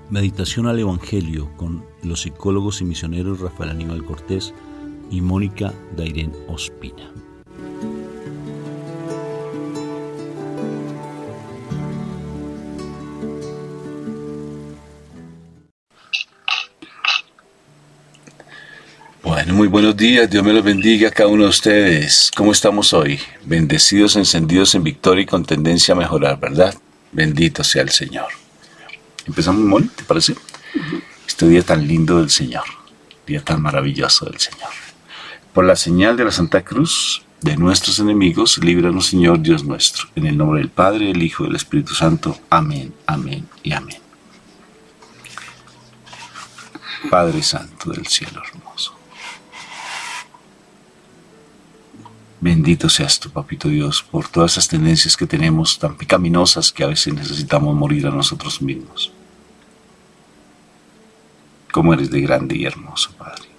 Meditación al Evangelio con los psicólogos y misioneros Rafael Aníbal Cortés y Mónica Dairén Ospina. Bueno, muy buenos días, Dios me los bendiga a cada uno de ustedes. ¿Cómo estamos hoy? Bendecidos, encendidos en victoria y con tendencia a mejorar, ¿verdad? Bendito sea el Señor. Empezamos, Moni, ¿te parece? Este día tan lindo del Señor, día tan maravilloso del Señor. Por la señal de la Santa Cruz de nuestros enemigos, líbranos, Señor Dios nuestro. En el nombre del Padre, del Hijo y del Espíritu Santo. Amén, amén y amén. Padre Santo del cielo hermoso. Bendito seas tú, Papito Dios, por todas esas tendencias que tenemos tan pecaminosas que a veces necesitamos morir a nosotros mismos. Cómo eres de grande y hermoso, Padre.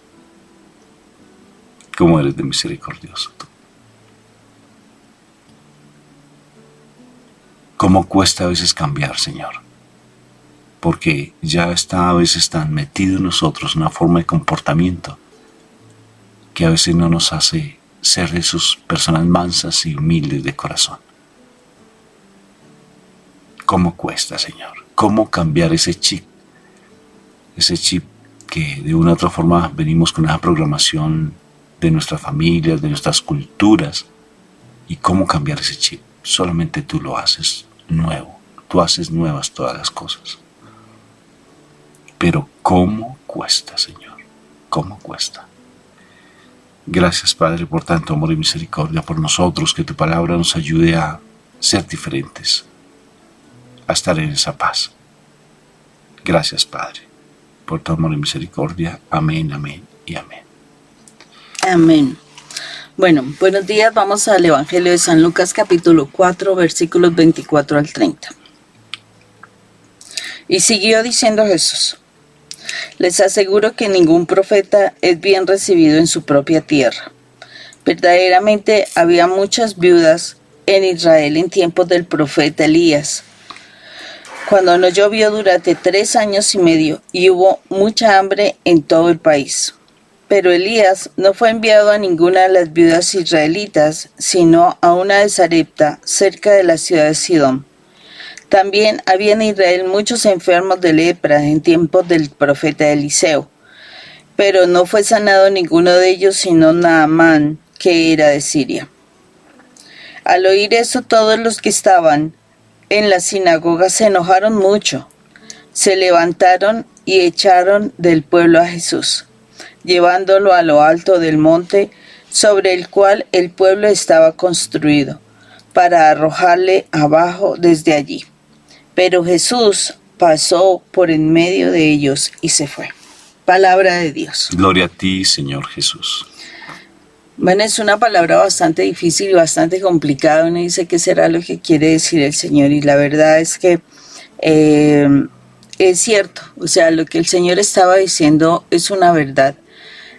Cómo eres de misericordioso tú. Cómo cuesta a veces cambiar, Señor. Porque ya está a veces tan metido en nosotros una forma de comportamiento que a veces no nos hace ser de sus personas mansas y humildes de corazón. ¿Cómo cuesta, Señor? ¿Cómo cambiar ese chip? Ese chip que de una u otra forma venimos con esa programación de nuestras familias, de nuestras culturas. ¿Y cómo cambiar ese chip? Solamente tú lo haces nuevo. Tú haces nuevas todas las cosas. Pero ¿cómo cuesta, Señor? ¿Cómo cuesta? Gracias, Padre, por tanto amor y misericordia por nosotros, que tu palabra nos ayude a ser diferentes, a estar en esa paz. Gracias, Padre, por tu amor y misericordia. Amén, amén y amén. Amén. Bueno, buenos días. Vamos al Evangelio de San Lucas, capítulo 4, versículos 24 al 30. Y siguió diciendo Jesús: les aseguro que ningún profeta es bien recibido en su propia tierra. Verdaderamente había muchas viudas en Israel en tiempos del profeta Elías, cuando no llovió durante 3 años y medio y hubo mucha hambre en todo el país. Pero Elías no fue enviado a ninguna de las viudas israelitas, sino a una de Sarepta, cerca de la ciudad de Sidón. También había en Israel muchos enfermos de lepra en tiempos del profeta Eliseo, pero no fue sanado ninguno de ellos sino Naamán, que era de Siria. Al oír eso, todos los que estaban en la sinagoga se enojaron mucho. Se levantaron y echaron del pueblo a Jesús, llevándolo a lo alto del monte sobre el cual el pueblo estaba construido, para arrojarle abajo desde allí. Pero Jesús pasó por en medio de ellos y se fue. Palabra de Dios. Gloria a ti, Señor Jesús. Bueno, es una palabra bastante difícil y bastante complicada. Uno dice qué será lo que quiere decir el Señor, y la verdad es que es cierto. O sea, lo que el Señor estaba diciendo es una verdad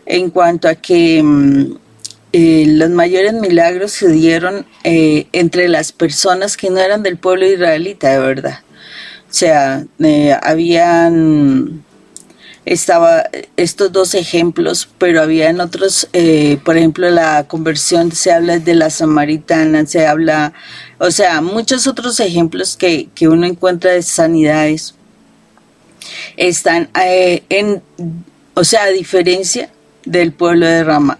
en cuanto a que los mayores milagros se dieron entre las personas que no eran del pueblo israelita, de verdad. O sea, estaba estos dos ejemplos, pero habían otros, por ejemplo, la conversión, se habla de la samaritana, se habla, o sea, muchos otros ejemplos que uno encuentra de sanidades están o sea, a diferencia del pueblo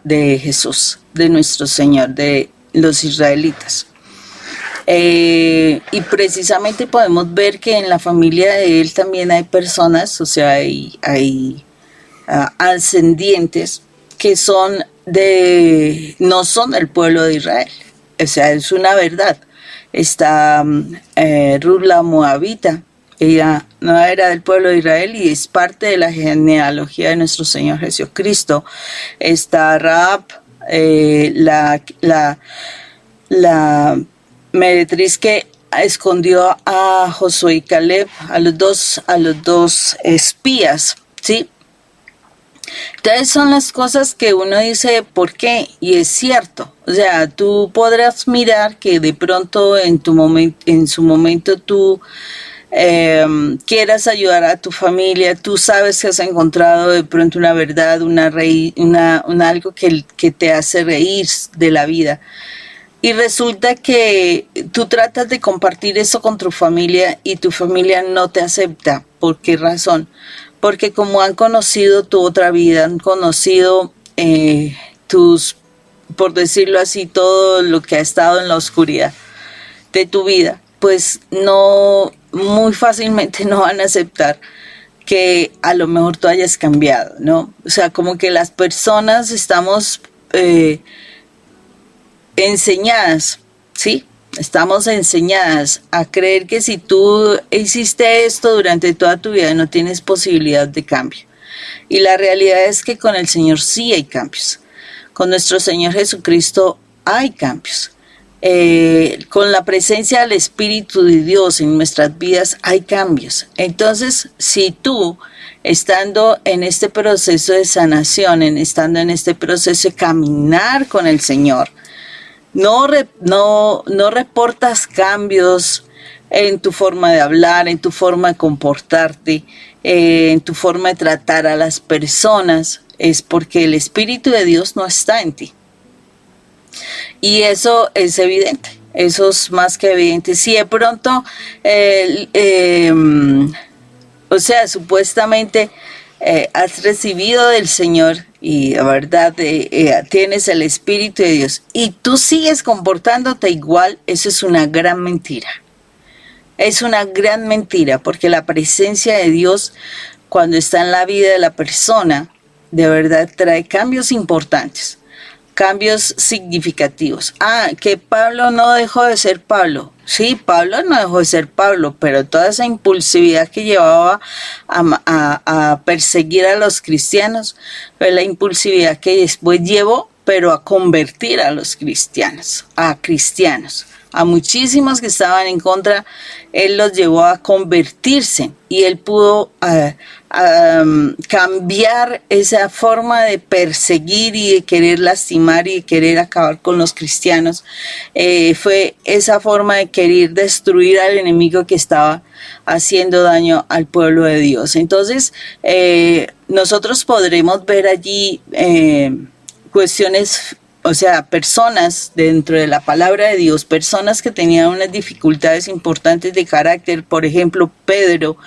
de Jesús, de nuestro Señor, de los israelitas. Y precisamente podemos ver que en la familia de él también hay personas, o sea, hay ascendientes que no son del pueblo de Israel. O sea, es una verdad. Está Ruth la Moabita. Ella no era del pueblo de Israel y es parte de la genealogía de nuestro Señor Jesucristo. Está Rahab, la meretriz que escondió a Josué y Caleb, a los dos espías, ¿sí? Entonces son las cosas que uno dice, ¿por qué? Y es cierto. O sea, tú podrás mirar que de pronto en su momento tú quieras ayudar a tu familia, tú sabes que has encontrado de pronto una verdad, algo que te hace reír de la vida. Y resulta que tú tratas de compartir eso con tu familia y tu familia no te acepta. ¿Por qué razón? Porque como han conocido tu otra vida, han conocido por decirlo así, todo lo que ha estado en la oscuridad de tu vida, pues no, muy fácilmente no van a aceptar que a lo mejor tú hayas cambiado, ¿no? O sea, como que las personas estamos enseñadas, ¿sí? Estamos enseñadas a creer que si tú hiciste esto durante toda tu vida no tienes posibilidad de cambio. Y la realidad es que con el Señor sí hay cambios. Con nuestro Señor Jesucristo hay cambios. Con la presencia del Espíritu de Dios en nuestras vidas hay cambios. Entonces, si tú, estando en este proceso de sanación, estando en este proceso de caminar con el Señor, no reportas cambios en tu forma de hablar, en tu forma de comportarte, en tu forma de tratar a las personas, es porque el Espíritu de Dios no está en ti. Y eso es evidente, eso es más que evidente. Si de pronto, supuestamente has recibido del Señor y de verdad tienes el Espíritu de Dios y tú sigues comportándote igual, eso es una gran mentira. Es una gran mentira porque la presencia de Dios cuando está en la vida de la persona de verdad trae cambios importantes. Cambios significativos. Que Pablo no dejó de ser Pablo. Sí, Pablo no dejó de ser Pablo, pero toda esa impulsividad que llevaba a perseguir a los cristianos fue la impulsividad que después llevó, pero a convertir a los cristianos, a muchísimos que estaban en contra, él los llevó a convertirse y él pudo cambiar esa forma de perseguir y de querer lastimar y de querer acabar con los cristianos. Fue esa forma de querer destruir al enemigo que estaba haciendo daño al pueblo de Dios. Entonces, nosotros podremos ver allí cuestiones, o sea, personas dentro de la palabra de Dios, personas que tenían unas dificultades importantes de carácter. Por ejemplo, Pedro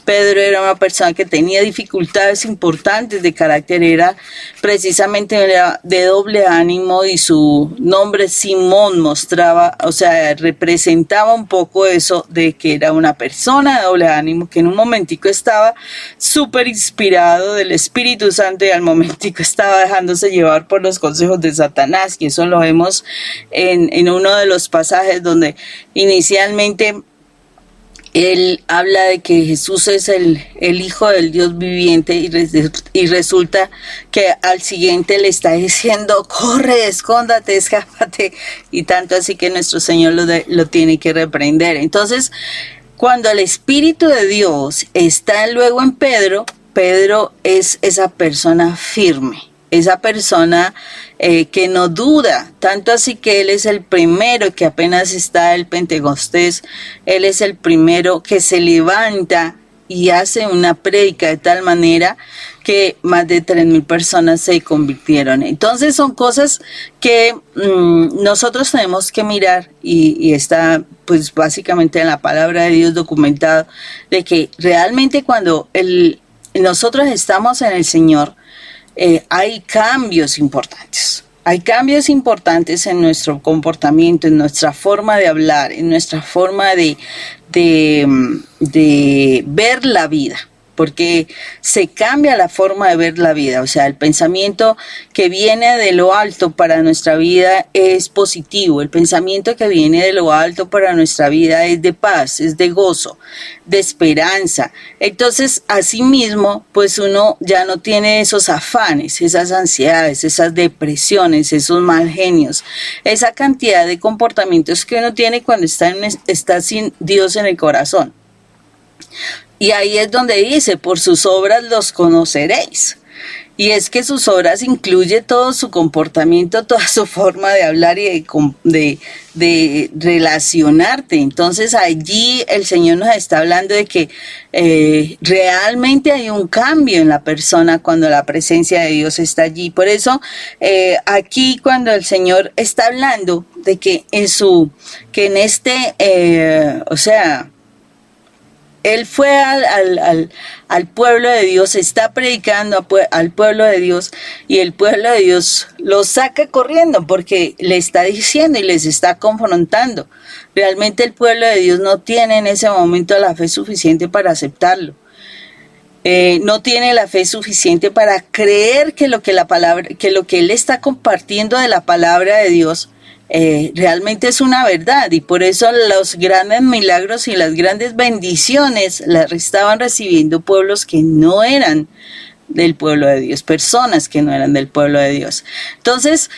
era una persona que tenía dificultades importantes de carácter, era precisamente de doble ánimo y su nombre Simón mostraba, o sea, representaba un poco eso de que era una persona de doble ánimo que en un momentico estaba súper inspirado del Espíritu Santo y al momentico estaba dejándose llevar por los consejos de Satanás, y eso lo vemos en uno de los pasajes donde inicialmente él habla de que Jesús es el Hijo del Dios viviente y resulta que al siguiente le está diciendo, corre, escóndate, escápate, y tanto así que nuestro Señor lo tiene que reprender. Entonces, cuando el Espíritu de Dios está luego en Pedro es esa persona firme, esa persona que no duda, tanto así que él es el primero que apenas está el Pentecostés, él es el primero que se levanta y hace una prédica de tal manera que más de 3,000 personas se convirtieron. Entonces son cosas que nosotros tenemos que mirar y está pues básicamente en la palabra de Dios documentado, de que realmente cuando nosotros estamos en el Señor, hay cambios importantes. Hay cambios importantes en nuestro comportamiento, en nuestra forma de hablar, en nuestra forma de ver la vida, porque se cambia la forma de ver la vida. O sea, el pensamiento que viene de lo alto para nuestra vida es positivo. El pensamiento que viene de lo alto para nuestra vida es de paz, es de gozo, de esperanza. Entonces, asimismo, pues uno ya no tiene esos afanes, esas ansiedades, esas depresiones, esos mal genios, esa cantidad de comportamientos que uno tiene cuando está sin Dios en el corazón. Y ahí es donde dice, por sus obras los conoceréis. Y es que sus obras incluye todo su comportamiento, toda su forma de hablar y de relacionarte. Entonces allí el Señor nos está hablando de que realmente hay un cambio en la persona cuando la presencia de Dios está allí. Por eso aquí cuando el Señor está hablando de que Él fue al pueblo de Dios, está predicando al pueblo de Dios y el pueblo de Dios lo saca corriendo porque le está diciendo y les está confrontando. Realmente el pueblo de Dios no tiene en ese momento la fe suficiente para aceptarlo. No tiene la fe suficiente para creer que lo que Él está compartiendo de la palabra de Dios realmente es una verdad, y por eso los grandes milagros y las grandes bendiciones las estaban recibiendo pueblos que no eran del pueblo de Dios, personas que no eran del pueblo de Dios. Entonces,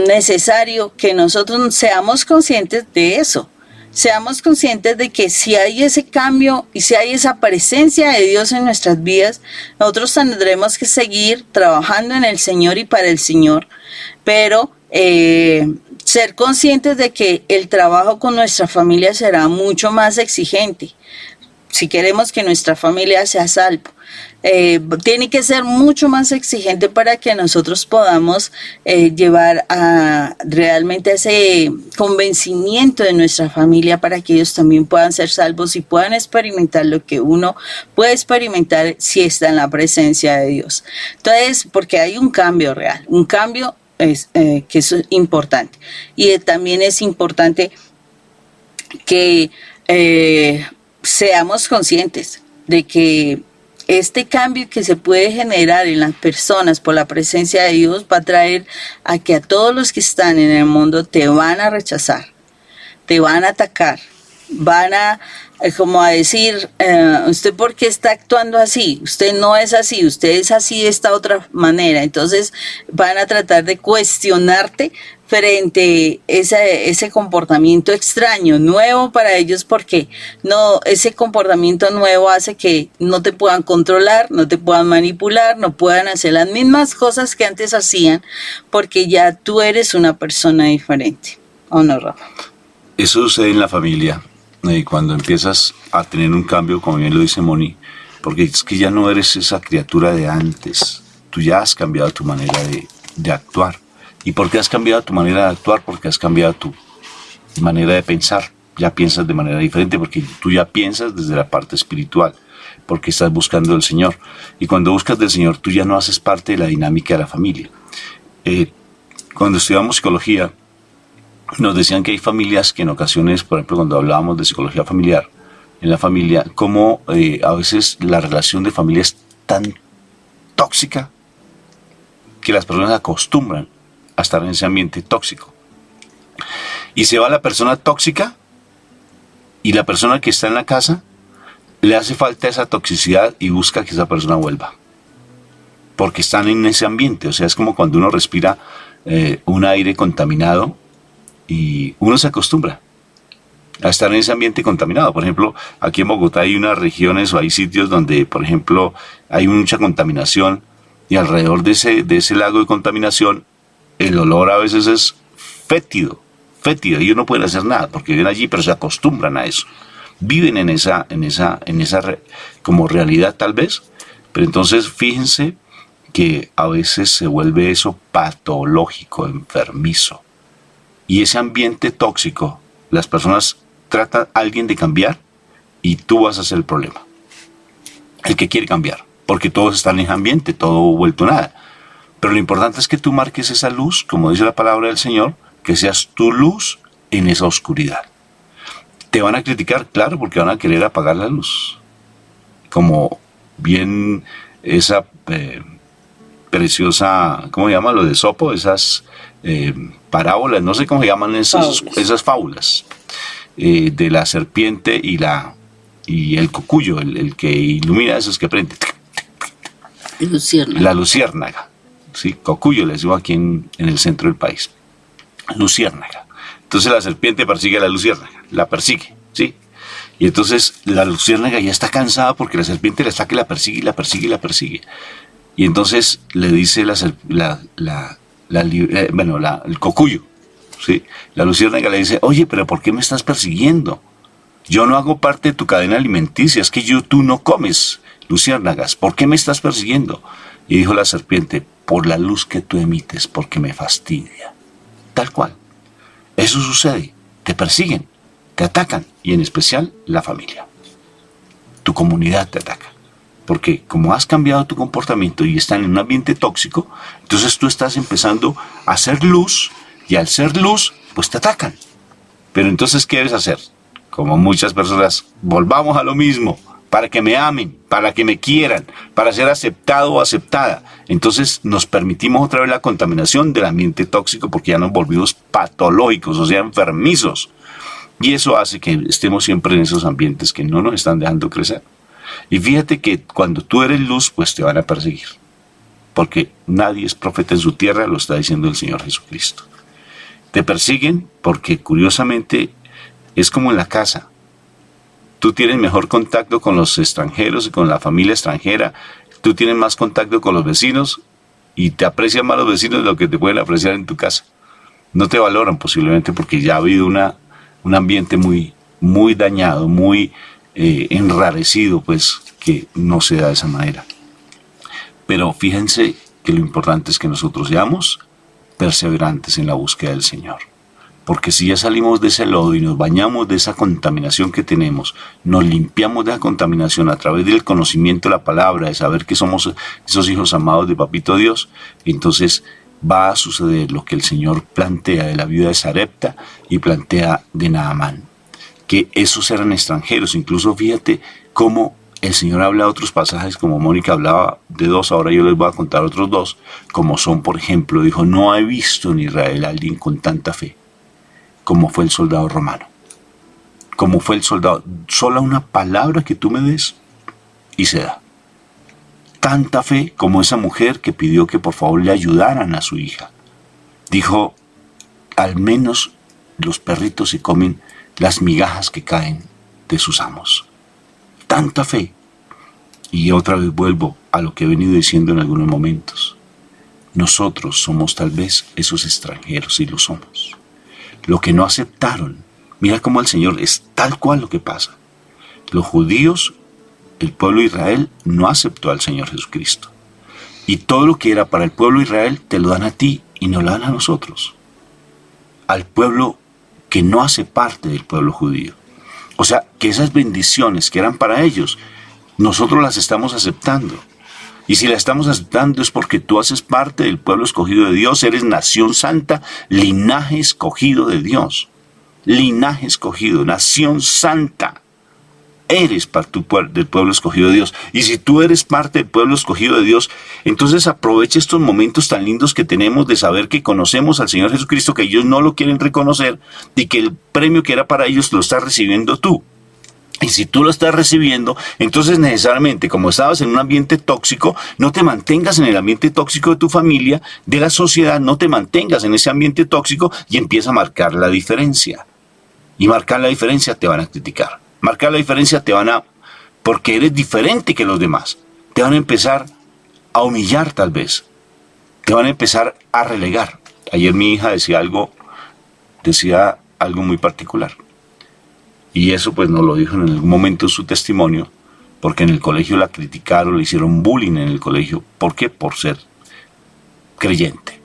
necesario que nosotros seamos conscientes de eso. Seamos conscientes de que si hay ese cambio y si hay esa presencia de Dios en nuestras vidas, nosotros tendremos que seguir trabajando en el Señor y para el Señor, pero ser conscientes de que el trabajo con nuestra familia será mucho más exigente. Si queremos que nuestra familia sea salvo, tiene que ser mucho más exigente para que nosotros podamos llevar a realmente ese convencimiento de nuestra familia para que ellos también puedan ser salvos y puedan experimentar lo que uno puede experimentar si está en la presencia de Dios. Entonces, porque hay un cambio real, un cambio que es importante. Y también es importante que seamos conscientes de que este cambio que se puede generar en las personas por la presencia de Dios va a traer a que a todos los que están en el mundo te van a rechazar, te van a atacar, van a como a decir, ¿usted por qué está actuando así? Usted no es así, usted es así de esta otra manera. Entonces van a tratar de cuestionarte frente a ese comportamiento extraño, nuevo para ellos, porque no, ese comportamiento nuevo hace que no te puedan controlar, no te puedan manipular, no puedan hacer las mismas cosas que antes hacían, porque ya tú eres una persona diferente. ¿O no, Rafa? Eso sucede en la familia, cuando empiezas a tener un cambio, como bien lo dice Moni, porque es que ya no eres esa criatura de antes, tú ya has cambiado tu manera de actuar. ¿Y por qué has cambiado tu manera de actuar? Porque has cambiado tu manera de pensar, ya piensas de manera diferente, porque tú ya piensas desde la parte espiritual, porque estás buscando del Señor. Y cuando buscas del Señor, tú ya no haces parte de la dinámica de la familia. Cuando estudiamos psicología, nos decían que hay familias que en ocasiones, por ejemplo, cuando hablábamos de psicología familiar, en la familia, como a veces la relación de familia es tan tóxica que las personas se acostumbran a estar en ese ambiente tóxico. Y se va la persona tóxica y la persona que está en la casa le hace falta esa toxicidad y busca que esa persona vuelva. Porque están en ese ambiente. O sea, es como cuando uno respira un aire contaminado y uno se acostumbra a estar en ese ambiente contaminado. Por ejemplo, aquí en Bogotá hay unas regiones o hay sitios donde, por ejemplo, hay mucha contaminación y alrededor de ese lago de contaminación el olor a veces es fétido, y ellos no pueden hacer nada porque viven allí, pero se acostumbran a eso. Viven en esa como realidad tal vez, pero entonces fíjense que a veces se vuelve eso patológico, enfermizo. Y ese ambiente tóxico, las personas tratan a alguien de cambiar y tú vas a ser el problema. El que quiere cambiar, porque todos están en ese ambiente, todo vuelto nada. Pero lo importante es que tú marques esa luz, como dice la palabra del Señor, que seas tu luz en esa oscuridad. Te van a criticar, claro, porque van a querer apagar la luz. Como bien esa preciosa, ¿cómo se llama? Lo de Sopo, esas parábolas, no sé cómo se llaman esas fábulas, de la serpiente y el cocuyo, el que ilumina, esos que prende. La luciérnaga. Sí, cocuyo, les digo aquí en el centro del país. Luciérnaga. Entonces la serpiente persigue a la luciérnaga, la persigue, ¿sí? Y entonces la luciérnaga ya está cansada porque la serpiente la está que la persigue y la persigue y la persigue. Y entonces le dice el cocuyo, ¿sí? La luciérnaga le dice, oye, pero ¿por qué me estás persiguiendo? Yo no hago parte de tu cadena alimenticia, es que tú no comes luciérnagas, ¿por qué me estás persiguiendo? Y dijo la serpiente, por la luz que tú emites, porque me fastidia. Tal cual. Eso sucede, te persiguen, te atacan, y en especial la familia. Tu comunidad te ataca. Porque como has cambiado tu comportamiento y están en un ambiente tóxico, entonces tú estás empezando a hacer luz, y al ser luz, pues te atacan. Pero entonces, ¿qué debes hacer? Como muchas personas, volvamos a lo mismo, para que me amen, para que me quieran, para ser aceptado o aceptada. Entonces nos permitimos otra vez la contaminación del ambiente tóxico porque ya nos volvimos patológicos, o sea, enfermizos. Y eso hace que estemos siempre en esos ambientes que no nos están dejando crecer. Y fíjate que cuando tú eres luz, pues te van a perseguir. Porque nadie es profeta en su tierra, lo está diciendo el Señor Jesucristo. Te persiguen porque curiosamente es como en la casa. Tú tienes mejor contacto con los extranjeros y con la familia extranjera. Tú tienes más contacto con los vecinos y te aprecian más los vecinos de lo que te pueden apreciar en tu casa. No te valoran posiblemente porque ya ha habido un ambiente muy, muy dañado, muy enrarecido, pues que no se da de esa manera. Pero fíjense que lo importante es que nosotros seamos perseverantes en la búsqueda del Señor. Porque si ya salimos de ese lodo y nos bañamos de esa contaminación que tenemos, nos limpiamos de esa contaminación a través del conocimiento de la palabra, de saber que somos esos hijos amados de Papito Dios, entonces va a suceder lo que el Señor plantea de la viuda de Sarepta y plantea de Naamán, que esos eran extranjeros. Incluso fíjate cómo el Señor habla de otros pasajes, como Mónica hablaba de 2, ahora yo les voy a contar otros 2, como son, por ejemplo, dijo, no he visto en Israel a alguien con tanta fe como fue el soldado romano, como fue el soldado. Solo una palabra que tú me des y se da. Tanta fe como esa mujer que pidió que por favor le ayudaran a su hija. Dijo, al menos los perritos se comen las migajas que caen de sus amos. Tanta fe. Y otra vez vuelvo a lo que he venido diciendo en algunos momentos. Nosotros somos tal vez esos extranjeros, y lo somos. Lo que no aceptaron. Mira cómo el Señor es tal cual lo que pasa. Los judíos, el pueblo de Israel, no aceptó al Señor Jesucristo. Y todo lo que era para el pueblo de Israel te lo dan a ti y no lo dan a nosotros. Al pueblo que no hace parte del pueblo judío. O sea, que esas bendiciones que eran para ellos, nosotros las estamos aceptando. Y si la estamos aceptando es porque tú haces parte del pueblo escogido de Dios, eres nación santa, linaje escogido de Dios. Linaje escogido, nación santa. Eres parte del pueblo escogido de Dios. Y si tú eres parte del pueblo escogido de Dios, entonces aprovecha estos momentos tan lindos que tenemos de saber que conocemos al Señor Jesucristo, que ellos no lo quieren reconocer y que el premio que era para ellos lo estás recibiendo tú. Y si tú lo estás recibiendo, entonces necesariamente, como estabas en un ambiente tóxico, no te mantengas en el ambiente tóxico de tu familia, de la sociedad, no te mantengas en ese ambiente tóxico y empieza a marcar la diferencia. Y marcar la diferencia te van a criticar. Marcar la diferencia te van a... porque eres diferente que los demás. Te van a empezar a humillar tal vez. Te van a empezar a relegar. Ayer mi hija decía algo muy particular. Y eso pues nos lo dijo en algún momento en su testimonio, porque en el colegio la criticaron, le hicieron bullying en el colegio. ¿Por qué? Por ser creyente.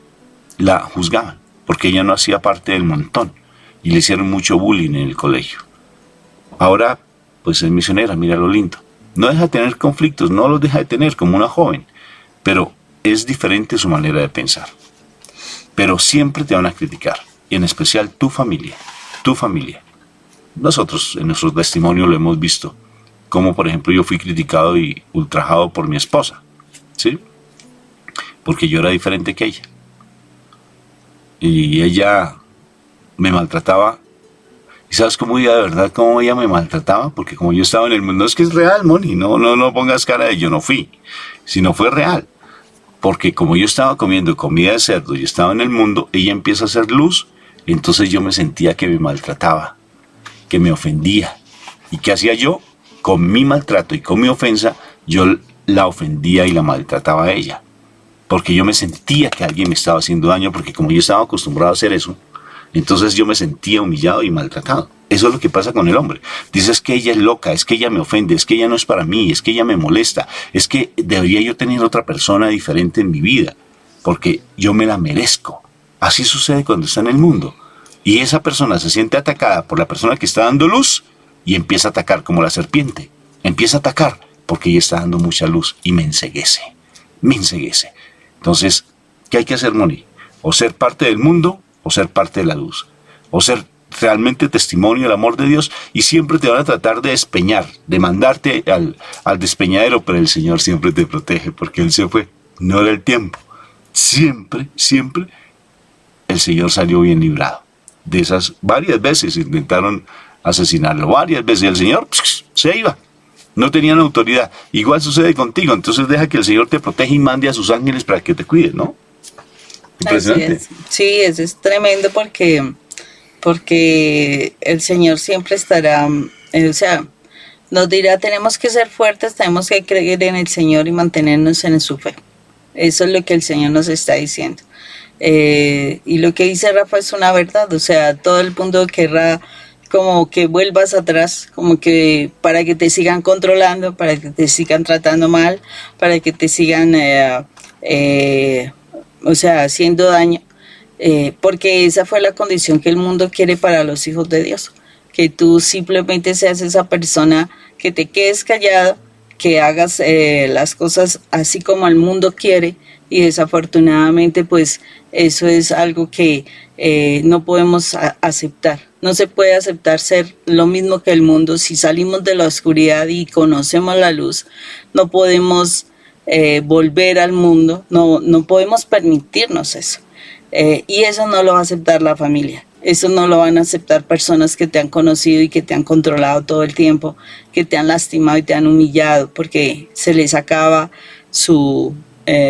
La juzgaban, porque ella no hacía parte del montón. Y le hicieron mucho bullying en el colegio. Ahora, pues es misionera, mira lo lindo. No deja de tener conflictos, no los deja de tener como una joven. Pero es diferente su manera de pensar. Pero siempre te van a criticar. Y en especial tu familia. Tu familia. Nosotros en nuestro testimonio lo hemos visto, como por ejemplo yo fui criticado y ultrajado por mi esposa, ¿sí? Porque yo era diferente que ella. Y ella me maltrataba. ¿Y sabes cómo ella, de verdad, cómo ella me maltrataba? Porque como yo estaba en el mundo, es que es real, Moni, no pongas cara de yo no fui, sino fue real. Porque como yo estaba comiendo comida de cerdo y estaba en el mundo, ella empieza a hacer luz, entonces yo me sentía que me maltrataba, que me ofendía. ¿Y qué hacía yo? Con mi maltrato y con mi ofensa, yo la ofendía y la maltrataba a ella. Porque yo me sentía que alguien me estaba haciendo daño, porque como yo estaba acostumbrado a hacer eso, entonces yo me sentía humillado y maltratado. Eso es lo que pasa con el hombre. Dice, es que ella es loca, es que ella me ofende, es que ella no es para mí, es que ella me molesta, es que debería yo tener otra persona diferente en mi vida, porque yo me la merezco. Así sucede cuando está en el mundo. Y esa persona se siente atacada por la persona que está dando luz y empieza a atacar como la serpiente. Empieza a atacar porque ella está dando mucha luz y me enceguece. Me enceguece. Entonces, ¿qué hay que hacer, Moni? O ser parte del mundo o ser parte de la luz. O ser realmente testimonio del amor de Dios, y siempre te van a tratar de despeñar, de mandarte al despeñadero, pero el Señor siempre te protege porque Él se fue. No era el tiempo. Siempre el Señor salió bien librado. De esas varias veces intentaron asesinarlo, varias veces, y el Señor se iba. No tenían autoridad. Igual sucede contigo. Entonces deja que el Señor te proteja y mande a sus ángeles para que te cuiden, ¿no? Impresionante. Así es. Sí, eso es tremendo porque el Señor siempre estará, o sea, nos dirá, tenemos que ser fuertes, tenemos que creer en el Señor y mantenernos en su fe. Eso es lo que el Señor nos está diciendo. Y lo que dice Rafa es una verdad, o sea, todo el mundo querrá como que vuelvas atrás, como que para que te sigan controlando, para que te sigan tratando mal, para que te sigan, o sea, haciendo daño, porque esa fue la condición que el mundo quiere para los hijos de Dios, que tú simplemente seas esa persona, que te quedes callado, que hagas las cosas así como el mundo quiere, y desafortunadamente pues eso es algo que no podemos aceptar. No se puede aceptar ser lo mismo que el mundo. Si salimos de la oscuridad y conocemos la luz, no podemos volver al mundo, no podemos permitirnos eso. Y eso no lo va a aceptar la familia. Eso no lo van a aceptar personas que te han conocido y que te han controlado todo el tiempo, que te han lastimado y te han humillado, porque se les acaba su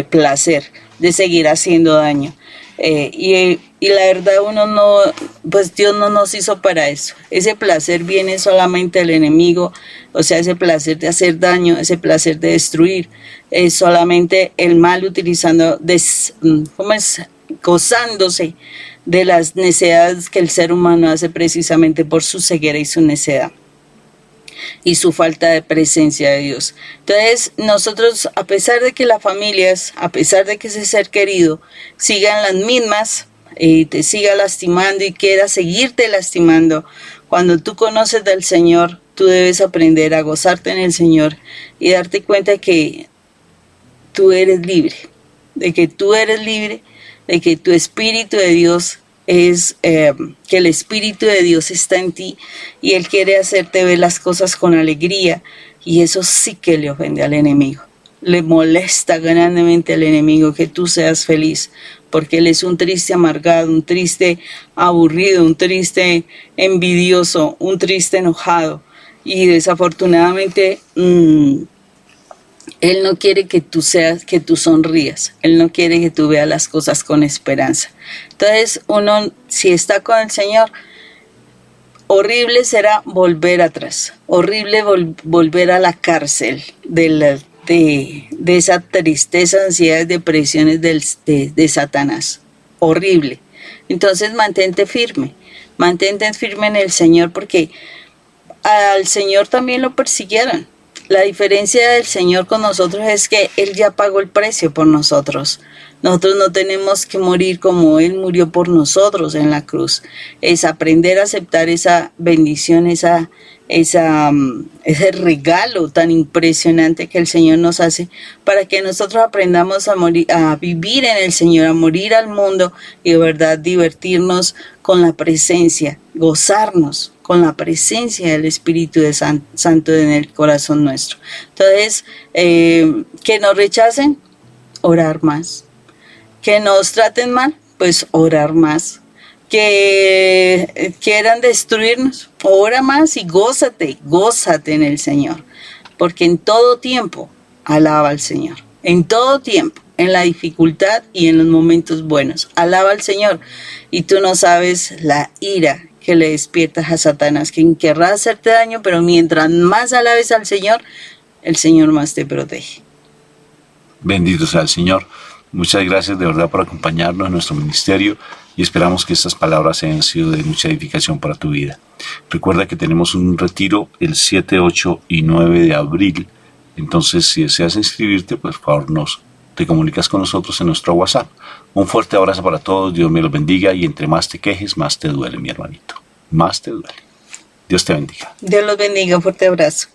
placer de seguir haciendo daño. Y la verdad uno no, pues Dios no nos hizo para eso. Ese placer viene solamente del enemigo, o sea, ese placer de hacer daño, ese placer de destruir, es solamente el mal utilizando, gozándose de las necedades que el ser humano hace precisamente por su ceguera y su necedad y su falta de presencia de Dios. Entonces nosotros, a pesar de que las familias, a pesar de que ese ser querido sigan las mismas y te siga lastimando y quiera seguirte lastimando, cuando tú conoces del Señor, tú debes aprender a gozarte en el Señor y darte cuenta que tú eres libre, de que tú eres libre, de que tu Espíritu de Dios es, que el Espíritu de Dios está en ti y Él quiere hacerte ver las cosas con alegría, y eso sí que le ofende al enemigo. Le molesta grandemente al enemigo que tú seas feliz, porque Él es un triste amargado, un triste aburrido, un triste envidioso, un triste enojado, y desafortunadamente Él no quiere que tú sonrías. Él no quiere que tú veas las cosas con esperanza. Entonces, uno, si está con el Señor, horrible será volver atrás. Horrible volver a la cárcel de esa tristeza, ansiedades, depresiones de Satanás. Horrible. Entonces, mantente firme en el Señor, porque al Señor también lo persiguieron. La diferencia del Señor con nosotros es que Él ya pagó el precio por nosotros. Nosotros no tenemos que morir como Él murió por nosotros en la cruz. Es aprender a aceptar esa bendición, ese regalo tan impresionante que el Señor nos hace, para que nosotros aprendamos a vivir en el Señor, a morir al mundo y de verdad divertirnos con la presencia, gozarnos con la presencia del Espíritu de Santo en el corazón nuestro. Entonces, que nos rechacen, orar más. Que nos traten mal, pues orar más. Que quieran destruirnos, ora más y gózate en el Señor. Porque en todo tiempo alaba al Señor. En todo tiempo, en la dificultad y en los momentos buenos. Alaba al Señor. Y tú no sabes la ira que le despiertas a Satanás, quien querrá hacerte daño, pero mientras más alabes al Señor, el Señor más te protege. Bendito sea el Señor. Muchas gracias de verdad por acompañarnos en nuestro ministerio y esperamos que estas palabras hayan sido de mucha edificación para tu vida. Recuerda que tenemos un retiro el 7, 8 y 9 de abril. Entonces, si deseas inscribirte, pues por favor te comunicas con nosotros en nuestro WhatsApp. Un fuerte abrazo para todos. Dios me los bendiga y entre más te quejes, más te duele, mi hermanito. Más te duele. Dios te bendiga. Dios los bendiga. Fuerte abrazo.